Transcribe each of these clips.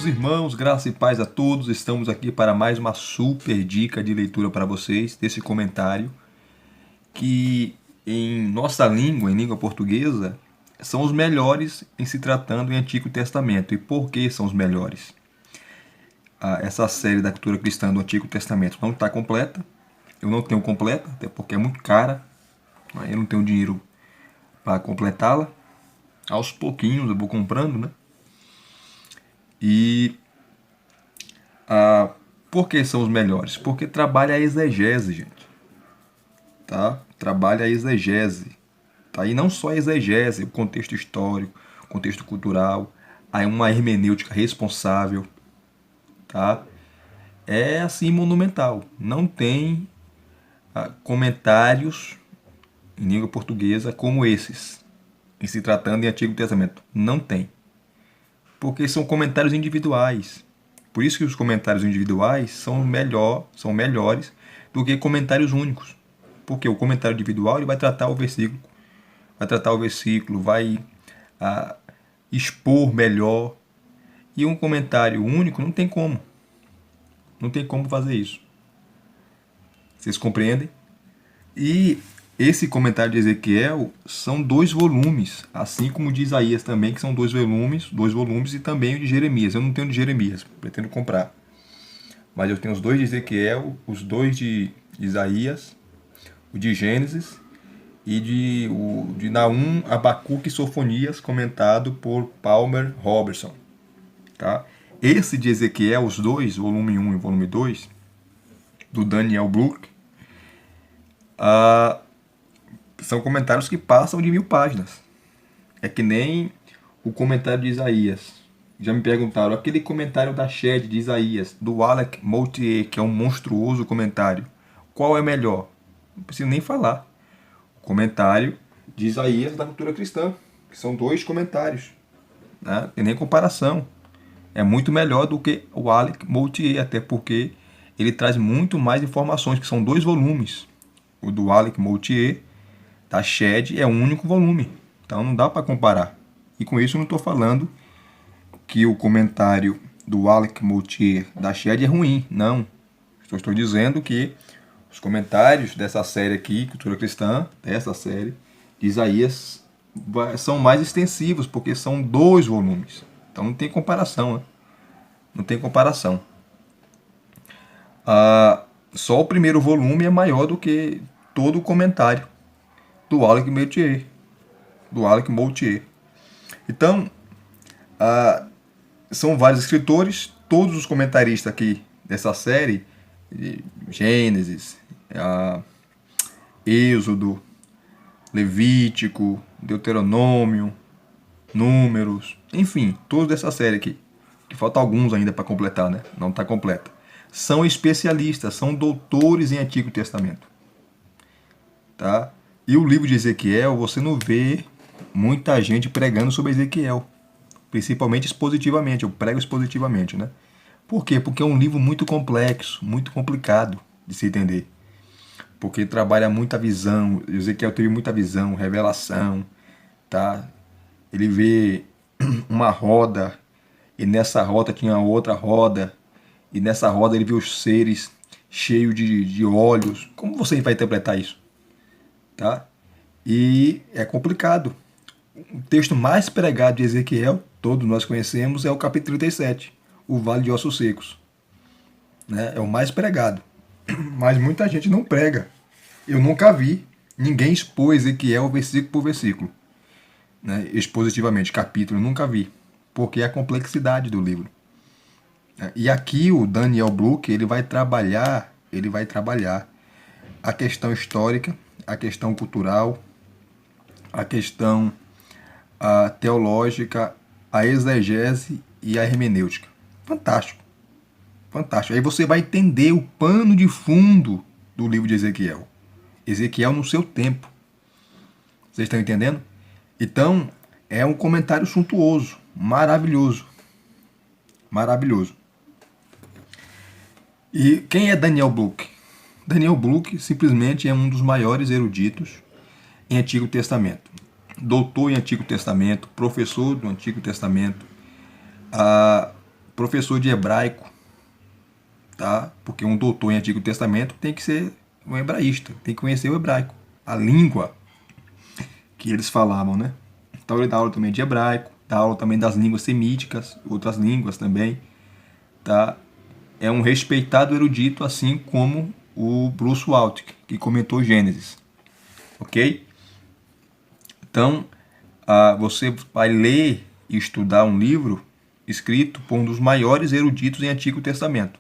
irmãos, graça e paz a todos. Estamos aqui para mais uma super dica de leitura para vocês, desse comentário que em nossa língua, em língua portuguesa, são os melhores em se tratando em Antigo Testamento. E por que são os melhores? Essa série da cultura cristã do Antigo Testamento não está completa. Eu não tenho completa, até porque é muito cara. Eu não tenho dinheiro para completá-la. Aos pouquinhos eu vou comprando, né? E por que são os melhores? Porque trabalha a exegese, gente. Tá? Trabalha a exegese. Tá? E não só a exegese, o contexto histórico, o contexto cultural, aí uma hermenêutica responsável. Tá? É assim monumental. Não tem comentários em língua portuguesa como esses, em se tratando em Antigo Testamento. Não tem. Porque são comentários individuais. Por isso que os comentários individuais são melhores do que comentários únicos. Porque o comentário individual ele vai tratar o versículo, vai expor melhor. E um comentário único não tem como. Não tem como fazer isso. Vocês compreendem? E esse comentário de Ezequiel são 2 volumes, assim como de Isaías também, que são 2 volumes, e também o de Jeremias. Eu não tenho de Jeremias, pretendo comprar. Mas eu tenho os 2 de Ezequiel, os 2 de Isaías, o de Gênesis e de Naum, Abacuque e Sofonias, comentado por Palmer Robertson. Tá? Esse de Ezequiel, os 2, volume 1 e volume 2, do Daniel Bluck, são comentários que passam de 1000 páginas. É que nem o comentário de Isaías. Já me perguntaram, aquele comentário da Shed de Isaías, do Alec Moutier, que é um monstruoso comentário, qual é melhor? Não preciso nem falar. O comentário de Isaías da cultura cristã, que são 2 comentários. Não tem nem comparação. É muito melhor do que o Alec Moutier, até porque ele traz muito mais informações, que são 2 volumes. O do Alec Moutier, da Shed, é um único volume. Então não dá para comparar. E com isso eu não estou falando que o comentário do Alec Moutier da Shed é ruim. Não. Estou dizendo que os comentários dessa série aqui, Cultura Cristã, dessa série de Isaías, são mais extensivos, porque são 2 volumes. Então não tem comparação, né? Não tem comparação. Só o primeiro volume é maior do que todo o comentário do Alec Moutier. Então, são vários escritores, todos os comentaristas aqui dessa série, Gênesis, Êxodo, Levítico, Deuteronômio, Números, enfim, todos dessa série aqui, que falta alguns ainda para completar, né? Não está completa. São especialistas, são doutores em Antigo Testamento. Tá? E o livro de Ezequiel, você não vê muita gente pregando sobre Ezequiel, principalmente expositivamente. Eu prego expositivamente, né? Por quê? Porque é um livro muito complexo, muito complicado de se entender. Porque trabalha muita visão. Ezequiel teve muita visão, revelação, tá? Ele vê uma roda, e nessa roda tinha outra roda, e nessa roda ele viu os seres cheios de olhos. Como você vai interpretar isso? Tá? E é complicado. O texto mais pregado de Ezequiel, todos nós conhecemos, é o capítulo 37, o Vale de Ossos Secos. Né? É o mais pregado. Mas muita gente não prega. Eu nunca vi ninguém expor Ezequiel versículo por versículo. Né? Expositivamente, capítulo, eu nunca vi. Porque é a complexidade do livro. E aqui o Daniel Bluck, ele vai trabalhar a questão histórica, a questão cultural, a questão teológica, a exegese e a hermenêutica. Fantástico. Fantástico. Aí você vai entender o pano de fundo do livro de Ezequiel. Ezequiel no seu tempo. Vocês estão entendendo? Então, é um comentário suntuoso, maravilhoso. Maravilhoso. E quem é Daniel Bluck? Daniel Bluck simplesmente é um dos maiores eruditos em Antigo Testamento. Doutor em Antigo Testamento, professor do Antigo Testamento, professor de hebraico, tá? Porque um doutor em Antigo Testamento tem que ser um hebraísta, tem que conhecer o hebraico, a língua que eles falavam, né? Então ele dá aula também de hebraico, dá aula também das línguas semíticas, outras línguas também, tá? É um respeitado erudito, assim como o Bruce Waltke, que comentou Gênesis, ok? Então, você vai ler e estudar um livro escrito por um dos maiores eruditos em Antigo Testamento,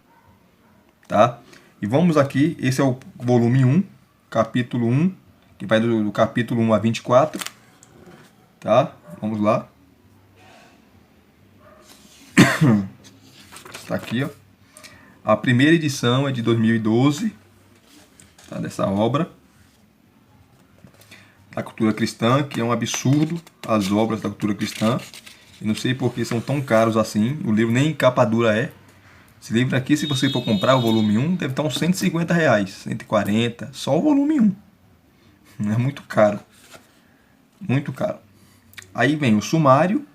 tá? E vamos aqui, esse é o volume 1, capítulo 1, que vai do capítulo 1 a 24, tá? Vamos lá. Está aqui, ó. A primeira edição é de 2012, tá? Dessa obra da cultura cristã, que é um absurdo as obras da cultura cristã. Eu não sei por que são tão caros assim. O livro nem em capa dura é. Esse livro aqui, se você for comprar o volume 1, deve estar uns R$ 150, 140, só o volume 1. É muito caro. Muito caro. Aí vem o sumário,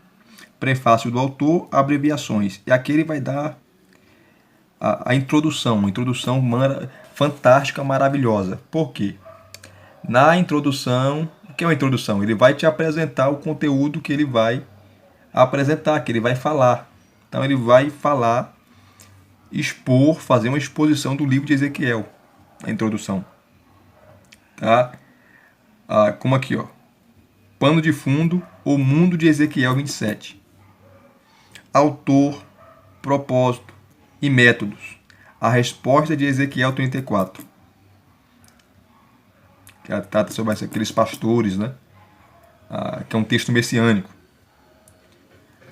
prefácio do autor, abreviações. E aqui ele vai dar a introdução, uma introdução fantástica, maravilhosa. Por quê? Na introdução, o que é uma introdução? Ele vai te apresentar o conteúdo que ele vai apresentar, que ele vai falar. Então ele vai falar, expor, fazer uma exposição do livro de Ezequiel, a introdução. Tá? Como aqui, ó. Pano de fundo, o mundo de Ezequiel 27. Autor, propósito e métodos. A resposta de Ezequiel 34. Que trata sobre aqueles pastores, né? Que é um texto messiânico.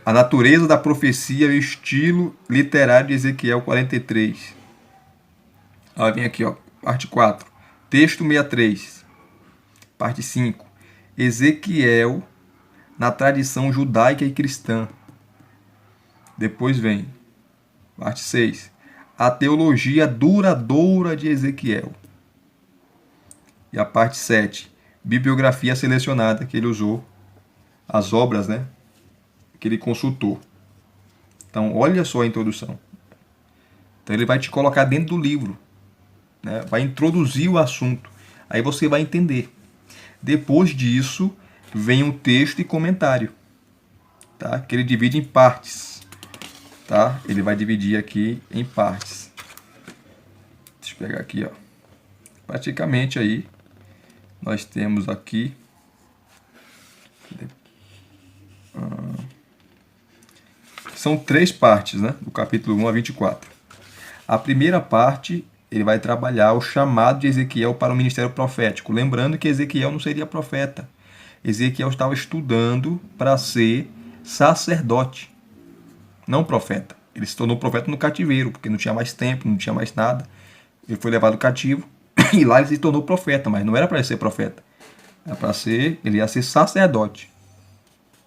A natureza da profecia e o estilo literário de Ezequiel 43. Vem aqui, ó, parte 4. Texto 63. Parte 5. Ezequiel na tradição judaica e cristã. Depois vem parte 6. A teologia duradoura de Ezequiel. E a parte 7. Bibliografia selecionada que ele usou. As obras, né, que ele consultou. Então, olha só a introdução. Então, ele vai te colocar dentro do livro, né? Vai introduzir o assunto. Aí você vai entender. Depois disso, vem um texto e comentário, tá? Que ele divide em partes, tá? Ele vai dividir aqui em partes. Deixa eu pegar aqui, ó. Praticamente aí, nós temos aqui... São 3 partes, né? Do capítulo 1 a 24. A primeira parte, ele vai trabalhar o chamado de Ezequiel para o ministério profético. Lembrando que Ezequiel não seria profeta. Ezequiel estava estudando para ser sacerdote, não profeta. Ele se tornou profeta no cativeiro, porque não tinha mais tempo, não tinha mais nada. Ele foi levado cativo e lá ele se tornou profeta, mas não era para ele ser profeta. Era para ser, ele ia ser sacerdote,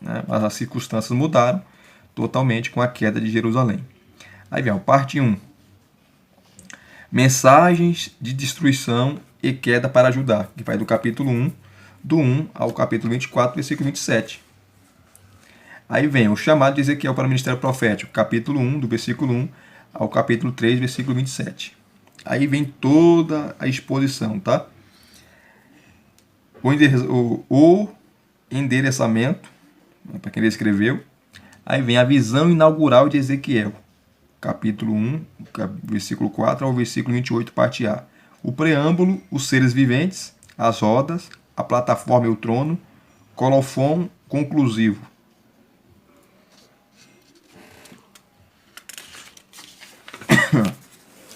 né? Mas as circunstâncias mudaram totalmente com a queda de Jerusalém. Aí vem a parte 1. Mensagens de destruição e queda para Judá, que vai do capítulo 1, do 1 ao capítulo 24, versículo 27. Aí vem o chamado de Ezequiel para o ministério profético, capítulo 1, do versículo 1 ao capítulo 3, versículo 27. Aí vem toda a exposição, tá? O endereçamento, para quem ele escreveu. Aí vem a visão inaugural de Ezequiel, capítulo 1, versículo 4 ao versículo 28, parte A. O preâmbulo, os seres viventes, as rodas, a plataforma e o trono, colofão conclusivo.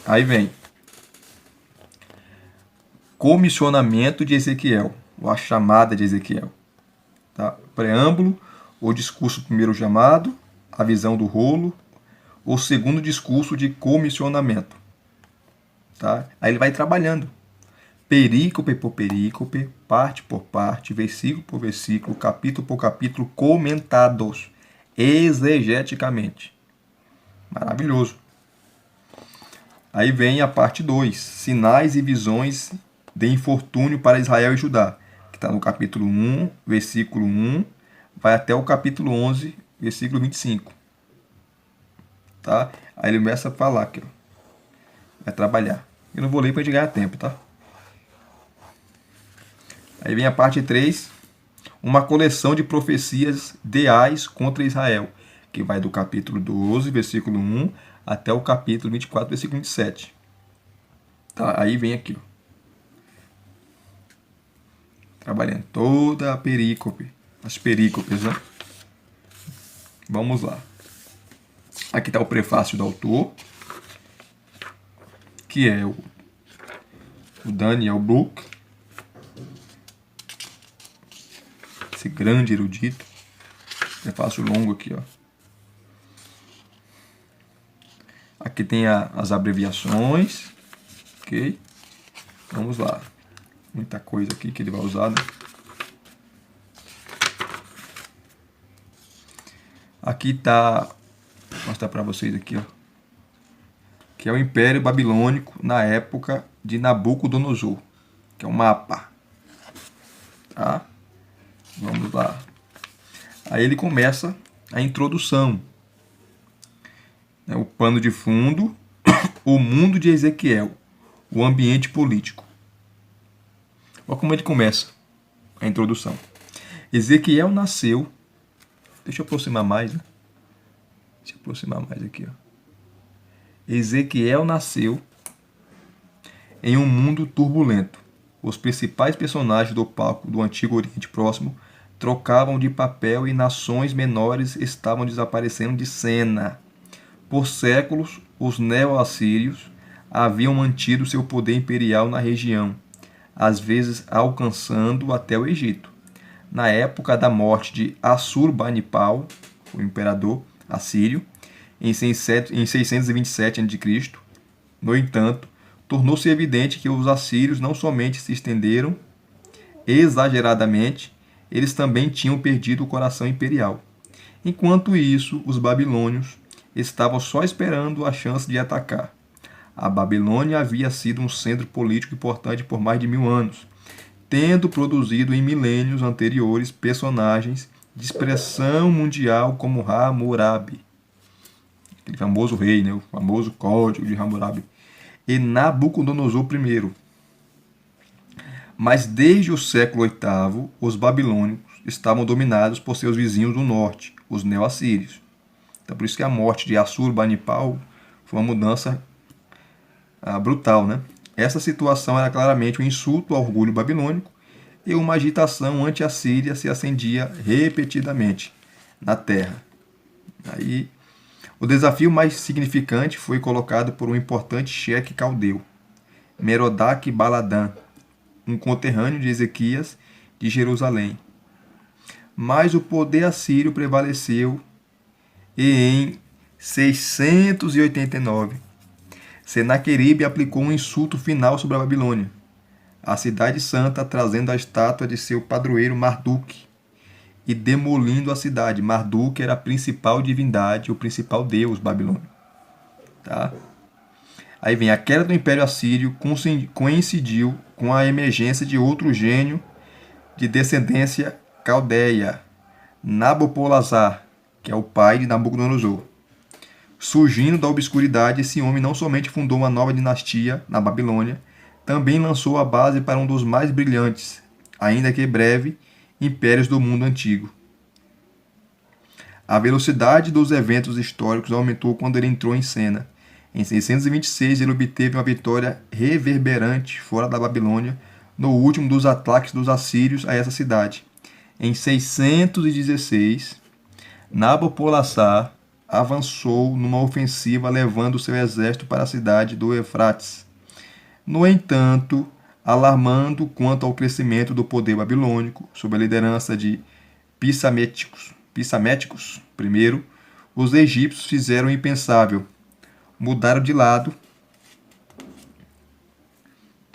Aí vem comissionamento de Ezequiel, ou a chamada de Ezequiel. Tá? Preâmbulo, o discurso primeiro chamado, a visão do rolo, o segundo discurso de comissionamento. Tá? Aí ele vai trabalhando. Perícope por perícope, parte por parte, versículo por versículo, capítulo por capítulo, comentados exegeticamente. Maravilhoso. Aí vem a parte 2, sinais e visões de infortúnio para Israel e Judá, que está no capítulo 1, versículo 1, vai até o capítulo 11, versículo 25. tá? Aí ele começa a falar aqui, ó. Vai trabalhar. Eu não vou ler para gente ganhar tempo, tá? Aí vem a parte 3, uma coleção de profecias deais contra Israel, que vai do capítulo 12, versículo 1, até o capítulo 24, versículo 27. Tá? Aí vem aqui, ó. Trabalhando toda a perícope, as perícopes, né? Vamos lá. Aqui está o prefácio do autor, que é o Daniel Book, esse grande erudito. Prefácio longo aqui, ó. Aqui tem as abreviações, ok? Vamos lá. Muita coisa aqui que ele vai usar, né? Aqui tá, vou mostrar para vocês aqui, ó, que é o Império Babilônico na época de Nabucodonosor, que é um mapa, tá? Vamos lá. Aí ele começa a introdução, né, o pano de fundo, o mundo de Ezequiel, o ambiente político. Olha como ele começa a introdução. Ezequiel nasceu, deixa eu aproximar mais, né? Deixa eu aproximar mais aqui, ó. Ezequiel nasceu em um mundo turbulento. Os principais personagens do palco do Antigo Oriente Próximo trocavam de papel e nações menores estavam desaparecendo de cena. Por séculos, os neo-assírios haviam mantido seu poder imperial na região, às vezes alcançando até o Egito. Na época da morte de Assurbanipal, o imperador assírio, em 627 a.C., no entanto, tornou-se evidente que os assírios não somente se estenderam exageradamente, eles também tinham perdido o coração imperial. Enquanto isso, os babilônios estavam só esperando a chance de atacar. A Babilônia havia sido um centro político importante por mais de 1000 anos, tendo produzido em milênios anteriores personagens de expressão mundial como Hammurabi, aquele famoso rei, né? O famoso código de Hammurabi, e Nabucodonosor I. Mas desde o século VIII, os babilônicos estavam dominados por seus vizinhos do norte, os neo-assírios. Então, por isso que a morte de Assurbanipal foi uma mudança brutal, né? Essa situação era claramente um insulto ao orgulho babilônico e uma agitação anti-assíria se acendia repetidamente na terra. Aí, o desafio mais significante foi colocado por um importante chefe caldeu, Merodach-Baladã, um conterrâneo de Ezequias de Jerusalém. Mas o poder assírio prevaleceu e em 689, Senaqueribe aplicou um insulto final sobre a Babilônia, a cidade santa, trazendo a estátua de seu padroeiro Marduk e demolindo a cidade. Marduk era a principal divindade, o principal deus babilônico. Tá? Aí vem a queda do Império Assírio coincidiu com a emergência de outro gênio de descendência caldeia, Nabopolassar, que é o pai de Nabucodonosor. Surgindo da obscuridade, esse homem não somente fundou uma nova dinastia na Babilônia, também lançou a base para um dos mais brilhantes, ainda que breve, impérios do mundo antigo. A velocidade dos eventos históricos aumentou quando ele entrou em cena. Em 626, ele obteve uma vitória reverberante fora da Babilônia, no último dos ataques dos assírios a essa cidade. Em 616, Nabopolassar avançou numa ofensiva levando seu exército para a cidade do Eufrates. No entanto, alarmando quanto ao crescimento do poder babilônico, sob a liderança de Pissaméticos I, os egípcios fizeram o impensável. Mudaram de lado,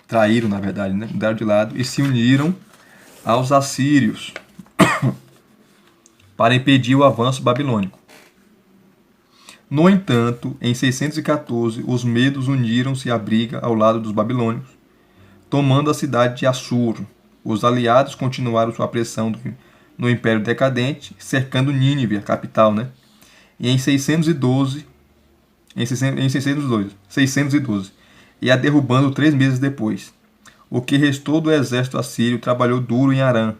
traíram, na verdade, né? Mudaram de lado e se uniram aos assírios para impedir o avanço babilônico. No entanto, em 614, os medos uniram-se à briga ao lado dos babilônios, tomando a cidade de Assur. Os aliados continuaram sua pressão no Império decadente, cercando Nínive, a capital, né? E em 612, em 612, e a derrubando 3 meses depois. O que restou do exército assírio trabalhou duro em Arã,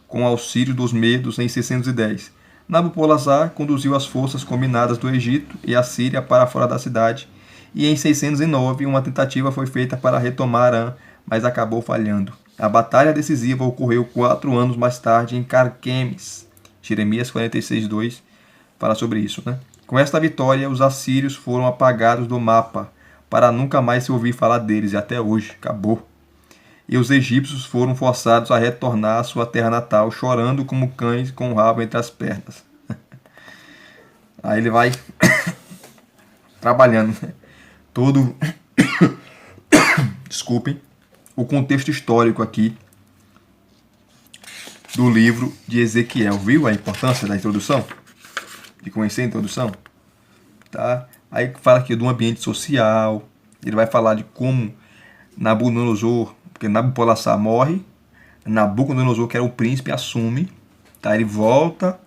com auxílio dos medos em 610. Nabopolassar conduziu as forças combinadas do Egito e a Síria para fora da cidade, e em 609 uma tentativa foi feita para retomar Arã, mas acabou falhando. A batalha decisiva ocorreu 4 anos mais tarde em Carquemes. Jeremias 46:2 fala sobre isso, né? Com esta vitória, os assírios foram apagados do mapa, para nunca mais se ouvir falar deles, e até hoje, acabou. E os egípcios foram forçados a retornar à sua terra natal, chorando como cães com o rabo entre as pernas. Aí ele vai trabalhando, né? Todo, desculpem, o contexto histórico aqui do livro de Ezequiel. Viu a importância da introdução? De conhecer a introdução? Tá? Aí fala aqui do ambiente social, ele vai falar de como Nabucodonosor, porque Nabopolassar morre, Nabucodonosor, que era o príncipe, assume, tá? Ele volta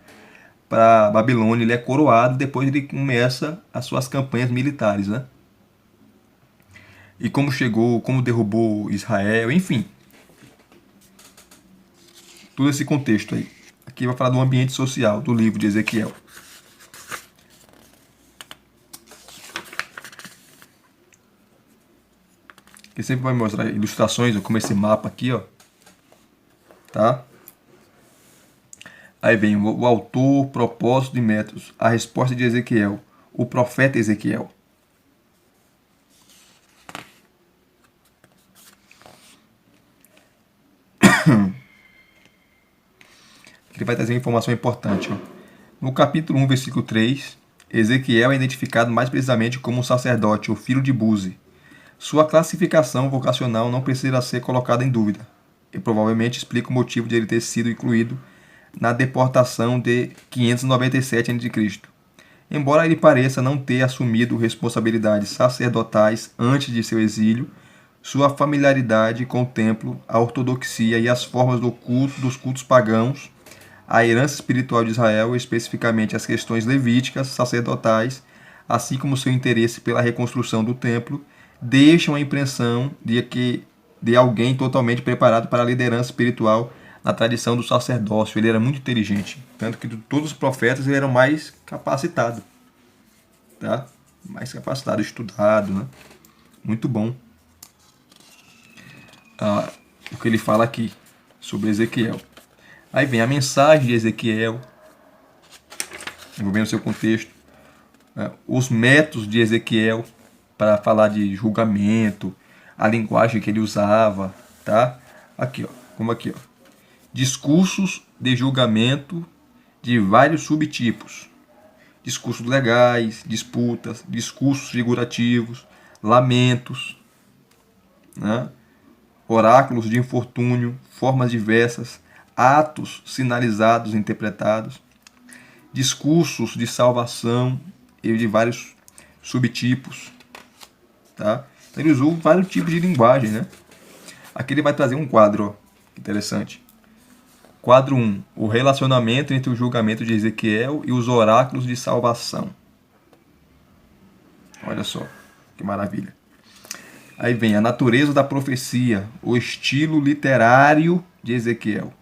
para Babilônia, ele é coroado, depois ele começa as suas campanhas militares, né? E como chegou, como derrubou Israel, enfim. Todo esse contexto aí. Aqui vai falar do ambiente social do livro de Ezequiel. Que sempre vai mostrar ilustrações, como esse mapa aqui, ó. Tá? Aí vem o autor, propósito e métodos. A resposta de Ezequiel. O profeta Ezequiel. Ele vai trazer uma informação importante, ó. No capítulo 1, versículo 3, Ezequiel é identificado mais precisamente como um sacerdote, o filho de Buzi. Sua classificação vocacional não precisa ser colocada em dúvida, e provavelmente explica o motivo de ele ter sido incluído na deportação de 597 a.C. Embora ele pareça não ter assumido responsabilidades sacerdotais antes de seu exílio, sua familiaridade com o templo, a ortodoxia e as formas dos cultos pagãos, a herança espiritual de Israel, especificamente as questões levíticas, sacerdotais, assim como seu interesse pela reconstrução do templo, deixam a impressão de alguém totalmente preparado para a liderança espiritual na tradição do sacerdócio. Ele era muito inteligente, tanto que de todos os profetas ele era o mais capacitado, tá? Mais capacitado, estudado, né? Muito bom. O que ele fala aqui sobre Ezequiel. Aí vem a mensagem de Ezequiel, envolvendo seu contexto, os métodos de Ezequiel para falar de julgamento, a linguagem que ele usava, tá? Aqui, ó, como aqui, ó. Discursos de julgamento de vários subtipos. Discursos legais, disputas, discursos figurativos, lamentos, né? Oráculos de infortúnio, formas diversas, atos sinalizados e interpretados, discursos de salvação e de vários subtipos, tá? Ele usou vários tipos de linguagem, né? Aqui ele vai trazer um quadro, ó, interessante. Quadro 1, o relacionamento entre o julgamento de Ezequiel e os oráculos de salvação. Olha só, que maravilha. Aí vem a natureza da profecia, o estilo literário de Ezequiel,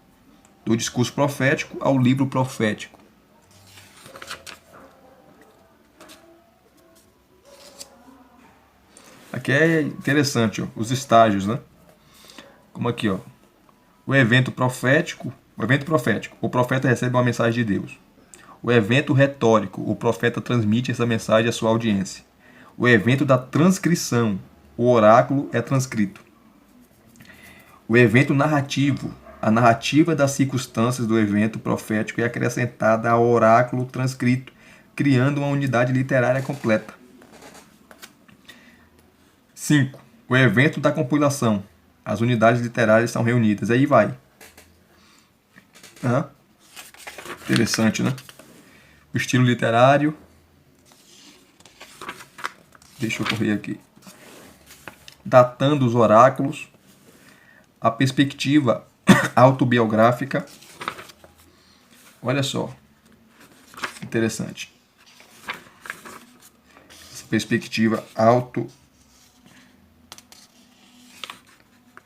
do discurso profético ao livro profético. Aqui é interessante, ó, os estágios, né? Como aqui, ó. O evento profético, o profeta recebe uma mensagem de Deus. O evento retórico, o profeta transmite essa mensagem à sua audiência. O evento da transcrição, o oráculo é transcrito. O evento narrativo, a narrativa das circunstâncias do evento profético é acrescentada ao oráculo transcrito, criando uma unidade literária completa. 5. O evento da compilação. As unidades literárias são reunidas. Aí vai. Interessante, né? O estilo literário. Deixa eu correr aqui. Datando os oráculos. A perspectiva autobiográfica. Olha só. Interessante. Essa perspectiva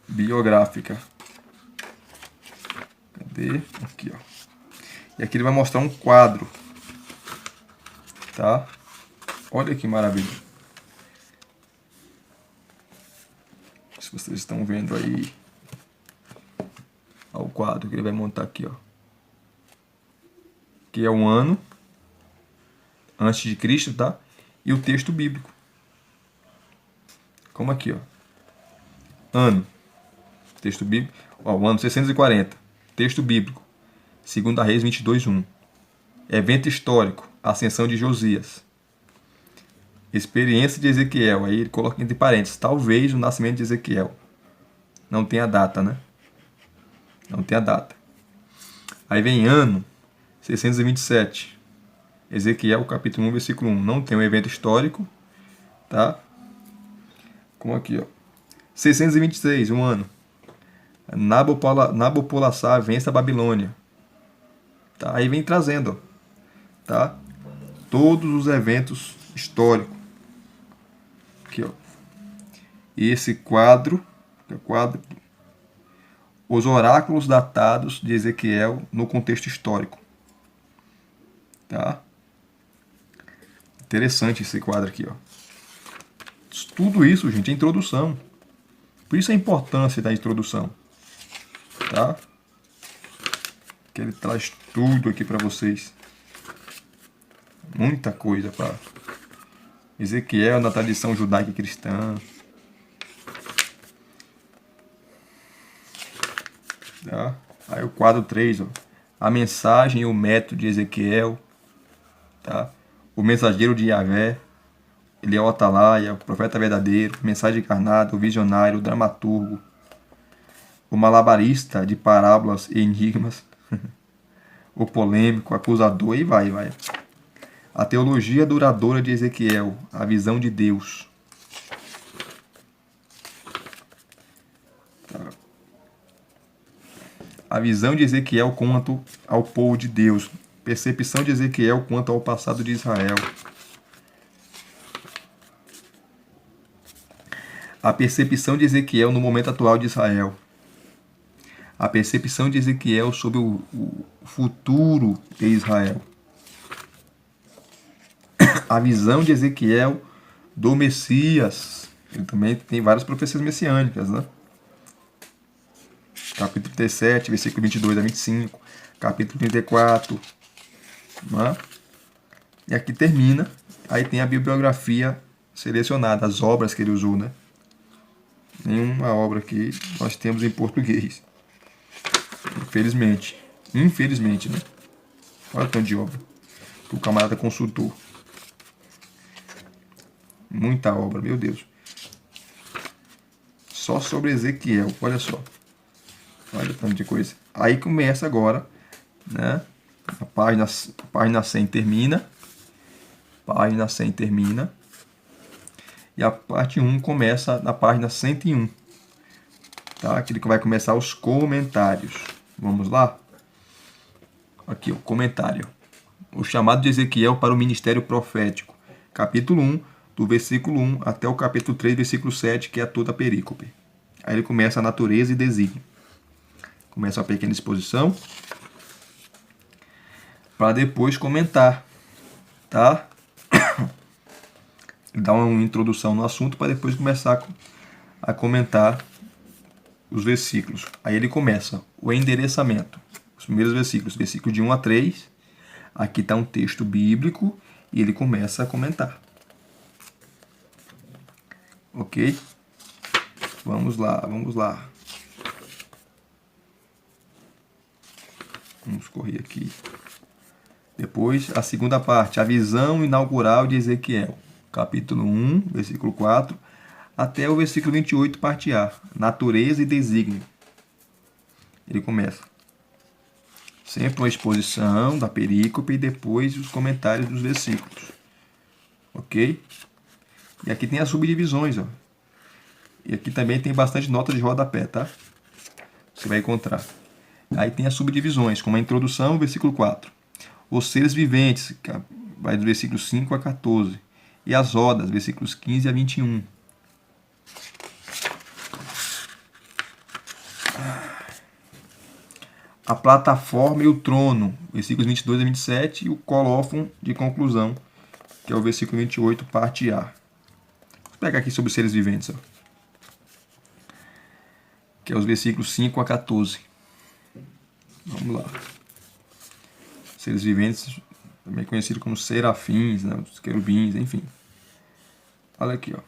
autobiográfica. Cadê? Aqui, ó. E aqui ele vai mostrar um quadro, tá? Olha que maravilha. Se vocês estão vendo aí, ó, o quadro que ele vai montar aqui, ó. Que é um ano antes de Cristo, tá? E o texto bíblico. Como aqui, ó. Ano. Texto bíblico. Ó, o ano 640. Texto bíblico. 2 Reis 22:1. Evento histórico. Ascensão de Josias. Experiência de Ezequiel. Aí ele coloca entre parênteses. Talvez o nascimento de Ezequiel. Não tem a data, né? Não tem a data. Aí vem ano 627. Ezequiel, capítulo 1, versículo 1. Não tem um evento histórico, tá? Como aqui, ó. 626, um ano. Nabopolassar vence a Babilônia. Tá? Aí vem trazendo, ó, tá? Todos os eventos históricos. Aqui, ó. E esse quadro, os oráculos datados de Ezequiel no contexto histórico. Tá? Interessante esse quadro aqui, ó. Tudo isso, gente, é introdução. Por isso a importância da introdução. Tá? Que ele traz tudo aqui para vocês. Muita coisa para Ezequiel na tradição judaica e cristã. Tá? Aí o quadro 3, ó. A mensagem e o método de Ezequiel. Tá? O mensageiro de Yahvé. Ele é o atalaia, o profeta verdadeiro, o mensagem encarnado, o visionário, o dramaturgo, o malabarista de parábolas e enigmas, o polêmico, o acusador, e vai. A teologia duradoura de Ezequiel, a visão de Deus. Tá. A visão de Ezequiel quanto ao povo de Deus. Percepção de Ezequiel quanto ao passado de Israel. A percepção de Ezequiel no momento atual de Israel. A percepção de Ezequiel sobre o futuro de Israel. A visão de Ezequiel do Messias. Ele também tem várias profecias messiânicas, né? Capítulo 37, versículo 22 a 25. Capítulo 34. Né? E aqui termina. Aí tem a bibliografia selecionada, as obras que ele usou, né? Nenhuma obra aqui nós temos em português. Infelizmente. Infelizmente, né? Olha o tanto de obra que o camarada consultou. Muita obra, meu Deus. Só sobre Ezequiel, olha só. Olha o tanto de coisa. Aí começa agora, né? A página 100 termina. Página 100 termina. E a parte 1 começa na página 101. Tá? Aquele que vai começar os comentários. Vamos lá? Aqui, o comentário. O chamado de Ezequiel para o ministério profético. Capítulo 1, do versículo 1 até o capítulo 3, versículo 7, que é toda a perícope. Aí ele começa a natureza e desígnio. Começa uma pequena exposição. Para depois comentar. Tá? Dar uma introdução no assunto para depois começar a comentar os versículos. Aí ele começa o endereçamento. Os primeiros versículos, versículo de 1 a 3. Aqui está um texto bíblico e ele começa a comentar. Ok? Vamos lá. Vamos correr aqui. Depois, a segunda parte, a visão inaugural de Ezequiel. Capítulo 1, versículo 4, até o versículo 28, parte A. Natureza e desígnio. Ele começa. Sempre uma exposição da perícope e depois os comentários dos versículos. Ok? E aqui tem as subdivisões, ó. E aqui também tem bastante nota de rodapé, tá? Você vai encontrar. Aí tem as subdivisões, como a introdução, versículo 4. Os seres viventes, vai do versículo 5 a 14. e as rodas, versículos 15 a 21. A plataforma e o trono, versículos 22 a 27, e o colófon de conclusão, que é o versículo 28, parte A. Vou pegar aqui sobre os seres viventes, ó, que é os versículos 5 a 14. Vamos lá. Seres viventes, também conhecido como serafins, né, os querubins, enfim. Olha aqui, ó.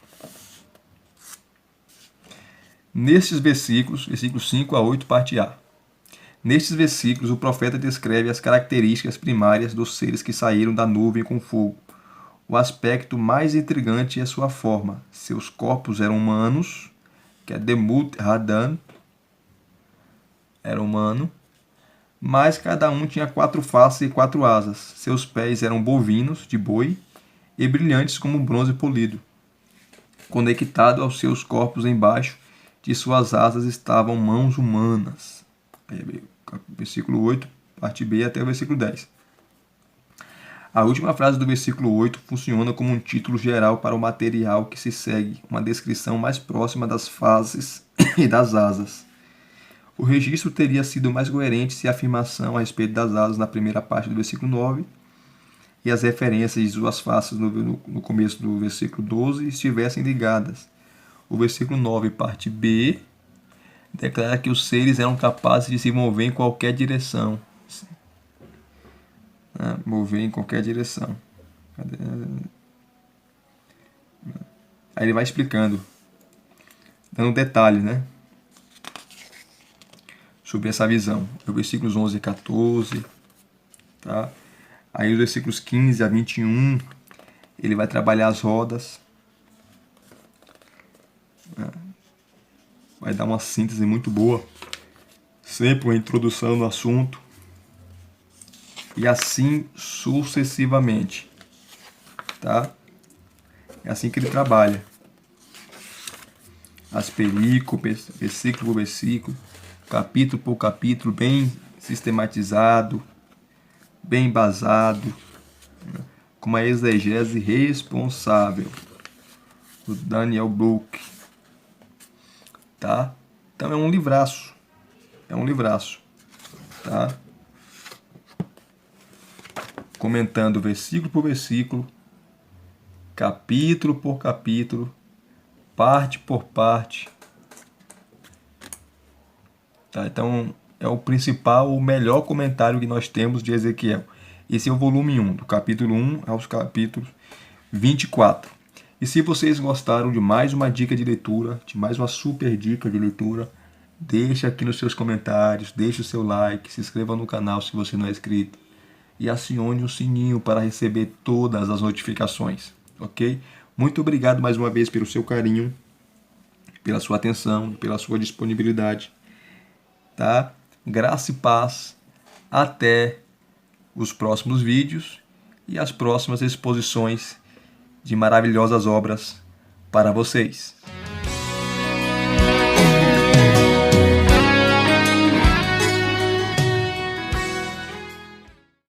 Nestes versículos 5 a 8, parte A. Nestes versículos, o profeta descreve as características primárias dos seres que saíram da nuvem com fogo. O aspecto mais intrigante é sua forma. Seus corpos eram humanos, que é Demut Hadan, era humano, mas cada um tinha 4 faces e 4 asas. Seus pés eram bovinos, de boi, e brilhantes como bronze polido. Conectado aos seus corpos embaixo de suas asas estavam mãos humanas. Aí, versículo 8, parte B, até o versículo 10. A última frase do versículo 8 funciona como um título geral para o material que se segue, uma descrição mais próxima das faces e das asas. O registro teria sido mais coerente se a afirmação a respeito das asas na primeira parte do versículo 9 e as referências de suas faces no começo do versículo 12 estivessem ligadas. O versículo 9, parte B, declara que os seres eram capazes de se mover em qualquer direção. Mover em qualquer direção. Aí ele vai explicando, dando detalhes, né, sobre essa visão. Os versículos 11 e 14, tá? Aí os versículos 15 a 21, ele vai trabalhar as rodas. Vai dar uma síntese muito boa. Sempre uma introdução no assunto. E assim sucessivamente. Tá? É assim que ele trabalha. As perícopes, versículo por versículo, capítulo por capítulo, bem sistematizado, bem embasado, né? Com uma exegese responsável. Do Daniel Book. Tá? Então é um livraço. É um livraço. Tá? Comentando versículo por versículo, capítulo por capítulo, parte por parte. Tá? Então é o principal, o melhor comentário que nós temos de Ezequiel. Esse é o volume 1, do capítulo 1 aos capítulos 24. E se vocês gostaram de mais uma dica de leitura, de mais uma super dica de leitura, deixa aqui nos seus comentários, deixa o seu like, se inscreva no canal se você não é inscrito e acione o sininho para receber todas as notificações, ok? Muito obrigado mais uma vez pelo seu carinho, pela sua atenção, pela sua disponibilidade, tá? Graça e paz, até os próximos vídeos e as próximas exposições de maravilhosas obras para vocês.